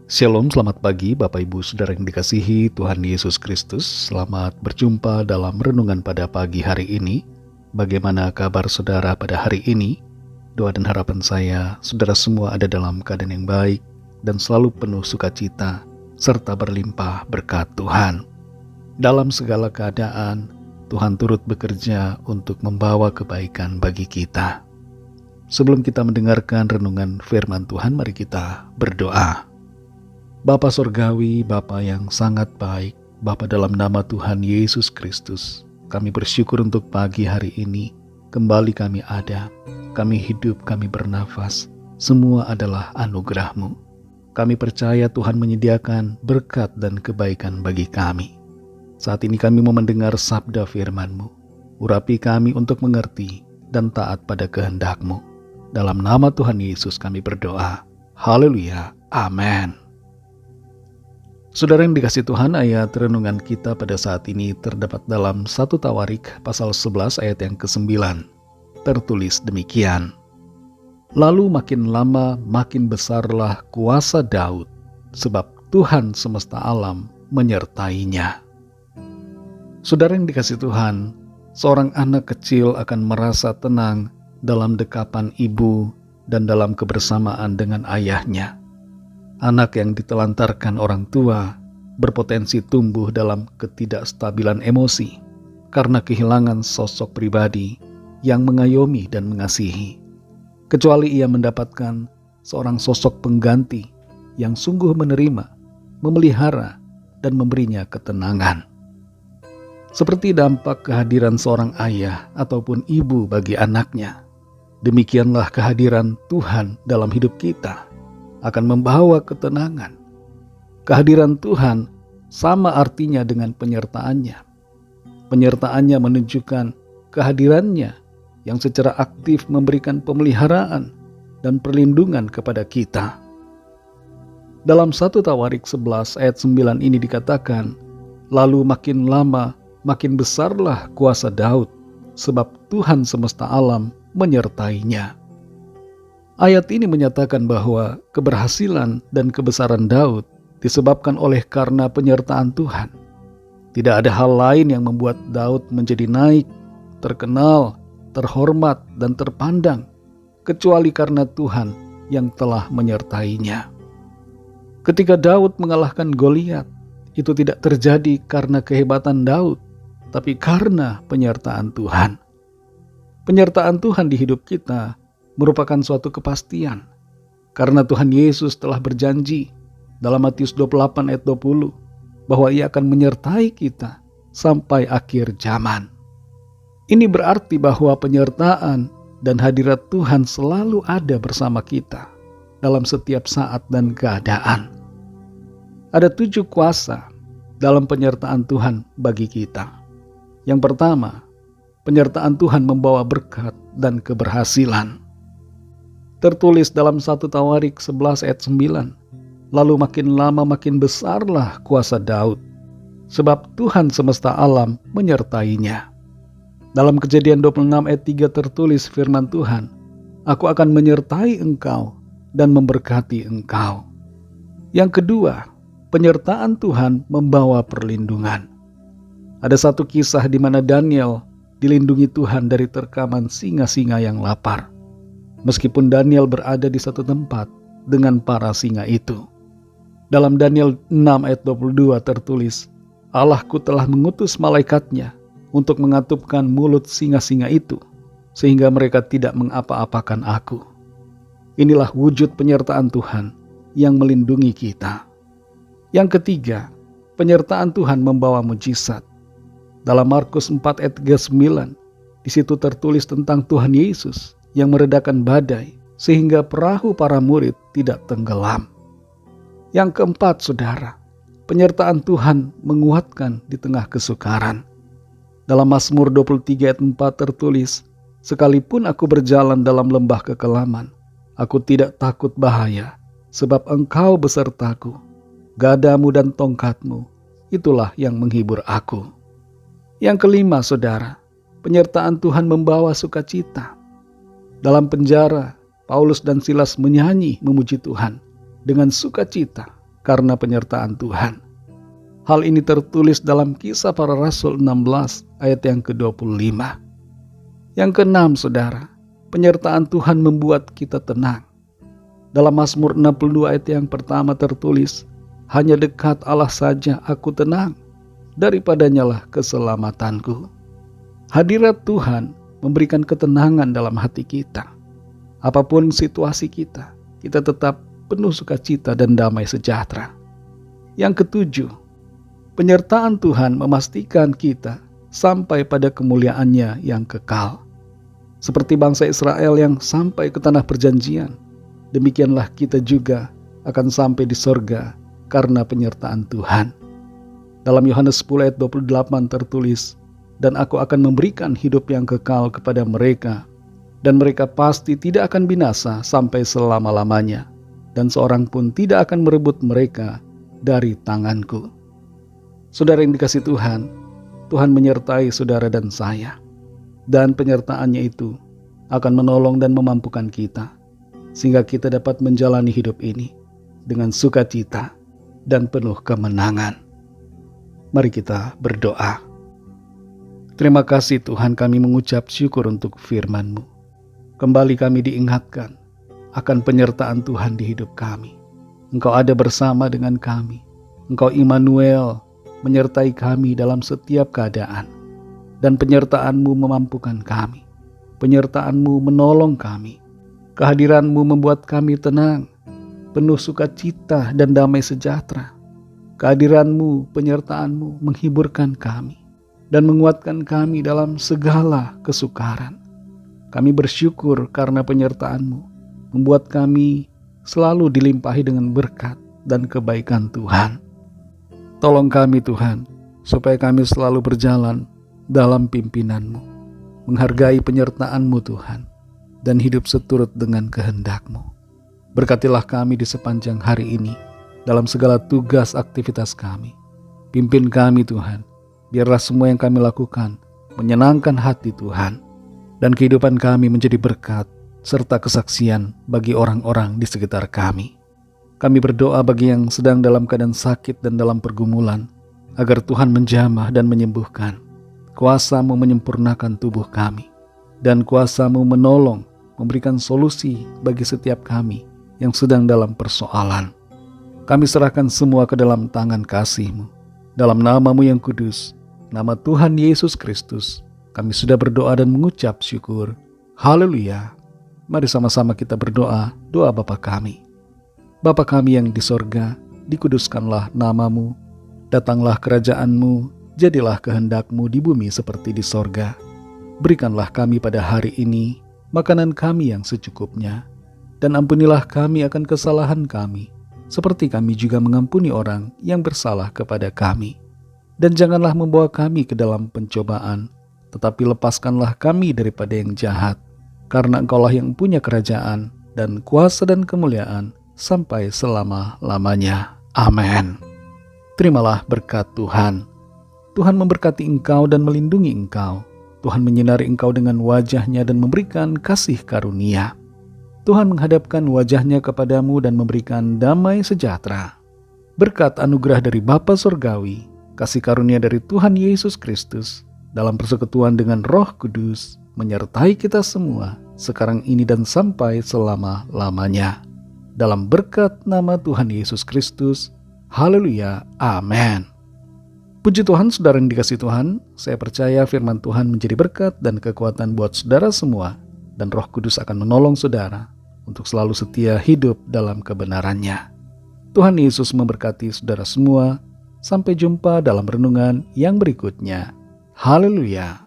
Shalom, selamat pagi Bapak Ibu Saudara yang dikasihi Tuhan Yesus Kristus. Selamat berjumpa dalam renungan pada pagi hari ini. Bagaimana kabar saudara pada hari ini? Doa dan harapan saya, saudara semua ada dalam keadaan yang baik dan selalu penuh sukacita serta berlimpah berkat Tuhan. Dalam segala keadaan, Tuhan turut bekerja untuk membawa kebaikan bagi kita. Sebelum kita mendengarkan renungan firman Tuhan, mari kita berdoa. Bapa Sorgawi, Bapa yang sangat baik, Bapa dalam nama Tuhan Yesus Kristus, kami bersyukur untuk pagi hari ini. Kembali kami ada, kami hidup, kami bernafas, semua adalah anugerah-Mu. Kami percaya Tuhan menyediakan berkat dan kebaikan bagi kami. Saat ini kami mau mendengar sabda firman-Mu. Urapi kami untuk mengerti dan taat pada kehendak-Mu. Dalam nama Tuhan Yesus kami berdoa. Haleluya. Amin. Saudara yang dikasihi Tuhan, ayat renungan kita pada saat ini terdapat dalam 1 Tawarik pasal 11 ayat yang ke-9. Tertulis demikian. Lalu makin lama makin besarlah kuasa Daud, sebab Tuhan semesta alam menyertainya. Saudara yang dikasihi Tuhan, seorang anak kecil akan merasa tenang dalam dekapan ibu dan dalam kebersamaan dengan ayahnya. Anak yang ditelantarkan orang tua berpotensi tumbuh dalam ketidakstabilan emosi karena kehilangan sosok pribadi yang mengayomi dan mengasihi. Kecuali ia mendapatkan seorang sosok pengganti yang sungguh menerima, memelihara, dan memberinya ketenangan. Seperti dampak kehadiran seorang ayah ataupun ibu bagi anaknya, demikianlah kehadiran Tuhan dalam hidup kita akan membawa ketenangan. Kehadiran Tuhan sama artinya dengan penyertaannya. Penyertaannya menunjukkan kehadirannya yang secara aktif memberikan pemeliharaan dan perlindungan kepada kita. Dalam 1 Tawarik 11 ayat 9 ini dikatakan, lalu makin lama makin besarlah kuasa Daud, sebab Tuhan semesta alam menyertainya. Ayat ini menyatakan bahwa keberhasilan dan kebesaran Daud disebabkan oleh karena penyertaan Tuhan. Tidak ada hal lain yang membuat Daud menjadi naik, terkenal, terhormat, dan terpandang, kecuali karena Tuhan yang telah menyertainya. Ketika Daud mengalahkan Goliat, itu tidak terjadi karena kehebatan Daud, tapi karena penyertaan Tuhan. Penyertaan Tuhan di hidup kita merupakan suatu kepastian, karena Tuhan Yesus telah berjanji dalam Matius 28 ayat 20 bahwa Ia akan menyertai kita sampai akhir zaman. Ini berarti bahwa penyertaan dan hadirat Tuhan selalu ada bersama kita dalam setiap saat dan keadaan. Ada 7 kuasa dalam penyertaan Tuhan bagi kita. Yang pertama, penyertaan Tuhan membawa berkat dan keberhasilan. Tertulis dalam 1 Tawarik 11 ayat 9. Lalu makin lama makin besarlah kuasa Daud, sebab Tuhan semesta alam menyertainya. Dalam Kejadian 26 ayat 3 tertulis firman Tuhan, Aku akan menyertai engkau dan memberkati engkau. Yang kedua, penyertaan Tuhan membawa perlindungan. Ada satu kisah di mana Daniel dilindungi Tuhan dari terkaman singa-singa yang lapar. Meskipun Daniel berada di satu tempat dengan para singa itu. Dalam Daniel 6 ayat 22 tertulis, Allahku telah mengutus malaikatnya untuk mengatupkan mulut singa-singa itu, sehingga mereka tidak mengapa-apakan aku. Inilah wujud penyertaan Tuhan yang melindungi kita. Yang ketiga, penyertaan Tuhan membawa mujizat. Dalam Markus 4 ayat 39, di situ tertulis tentang Tuhan Yesus yang meredakan badai sehingga perahu para murid tidak tenggelam. Yang keempat, saudara, penyertaan Tuhan menguatkan di tengah kesukaran. Dalam Mazmur 23 ayat 4 tertulis, Sekalipun aku berjalan dalam lembah kekelaman, aku tidak takut bahaya, sebab engkau besertaku. Gadamu dan tongkatmu, itulah yang menghibur aku. Yang kelima, saudara, penyertaan Tuhan membawa sukacita. Dalam penjara, Paulus dan Silas menyanyi memuji Tuhan dengan sukacita karena penyertaan Tuhan. Hal ini tertulis dalam Kisah Para Rasul 16 ayat yang ke-25. Yang keenam, saudara, penyertaan Tuhan membuat kita tenang. Dalam Mazmur 62 ayat yang pertama tertulis, hanya dekat Allah saja aku tenang, daripadanya lah keselamatanku. Hadirat Tuhan memberikan ketenangan dalam hati kita. Apapun situasi kita tetap penuh sukacita dan damai sejahtera. Yang ketujuh, penyertaan Tuhan memastikan kita sampai pada kemuliaannya yang kekal. Seperti bangsa Israel yang sampai ke tanah perjanjian, demikianlah kita juga akan sampai di sorga karena penyertaan Tuhan. Dalam Yohanes 10 ayat 28 tertulis, dan aku akan memberikan hidup yang kekal kepada mereka, dan mereka pasti tidak akan binasa sampai selama-lamanya, dan seorang pun tidak akan merebut mereka dari tanganku. Saudara yang dikasihi Tuhan, Tuhan menyertai saudara dan saya, dan penyertaannya itu akan menolong dan memampukan kita, sehingga kita dapat menjalani hidup ini dengan sukacita dan penuh kemenangan. Mari kita berdoa. Terima kasih Tuhan, kami mengucap syukur untuk firman-Mu. Kembali kami diingatkan akan penyertaan Tuhan di hidup kami. Engkau ada bersama dengan kami. Engkau Immanuel, menyertai kami dalam setiap keadaan. Dan penyertaan-Mu memampukan kami. Penyertaan-Mu menolong kami. Kehadiran-Mu membuat kami tenang, penuh sukacita dan damai sejahtera. Kehadiran-Mu, penyertaan-Mu menghiburkan kami dan menguatkan kami dalam segala kesukaran. Kami bersyukur karena penyertaan-Mu membuat kami selalu dilimpahi dengan berkat dan kebaikan Tuhan. Tolong kami Tuhan, supaya kami selalu berjalan dalam pimpinan-Mu, menghargai penyertaan-Mu Tuhan, dan hidup seturut dengan kehendak-Mu. Berkatilah kami di sepanjang hari ini, dalam segala tugas aktivitas kami. Pimpin kami Tuhan, biarlah semua yang kami lakukan menyenangkan hati Tuhan, dan kehidupan kami menjadi berkat serta kesaksian bagi orang-orang di sekitar kami. Kami berdoa bagi yang sedang dalam keadaan sakit dan dalam pergumulan, agar Tuhan menjamah dan menyembuhkan. Kuasa-Mu menyempurnakan tubuh kami, dan kuasa-Mu menolong, memberikan solusi bagi setiap kami yang sedang dalam persoalan. Kami serahkan semua ke dalam tangan kasih-Mu. Dalam nama-Mu yang kudus, nama Tuhan Yesus Kristus, kami sudah berdoa dan mengucap syukur. Haleluya. Mari sama-sama kita berdoa, doa Bapa kami. Bapa kami yang di sorga, dikuduskanlah nama-Mu, datanglah kerajaan-Mu, jadilah kehendak-Mu di bumi seperti di sorga. Berikanlah kami pada hari ini makanan kami yang secukupnya, dan ampunilah kami akan kesalahan kami, seperti kami juga mengampuni orang yang bersalah kepada kami. Dan janganlah membawa kami ke dalam pencobaan, tetapi lepaskanlah kami daripada yang jahat, karena Engkaulah yang punya kerajaan dan kuasa dan kemuliaan sampai selama-lamanya. Amin. Terimalah berkat Tuhan. Tuhan memberkati engkau dan melindungi engkau. Tuhan menyinari engkau dengan wajah-Nya dan memberikan kasih karunia. Tuhan menghadapkan wajah-Nya kepadamu dan memberikan damai sejahtera. Berkat anugerah dari Bapa Surgawi, kasih karunia dari Tuhan Yesus Kristus, dalam persekutuan dengan Roh Kudus, menyertai kita semua, sekarang ini dan sampai selama-lamanya. Dalam berkat nama Tuhan Yesus Kristus. Haleluya. Amin. Puji Tuhan, saudara yang dikasihi Tuhan, saya percaya firman Tuhan menjadi berkat dan kekuatan buat saudara semua, dan Roh Kudus akan menolong saudara untuk selalu setia hidup dalam kebenarannya. Tuhan Yesus memberkati saudara semua. Sampai jumpa dalam renungan yang berikutnya. Haleluya.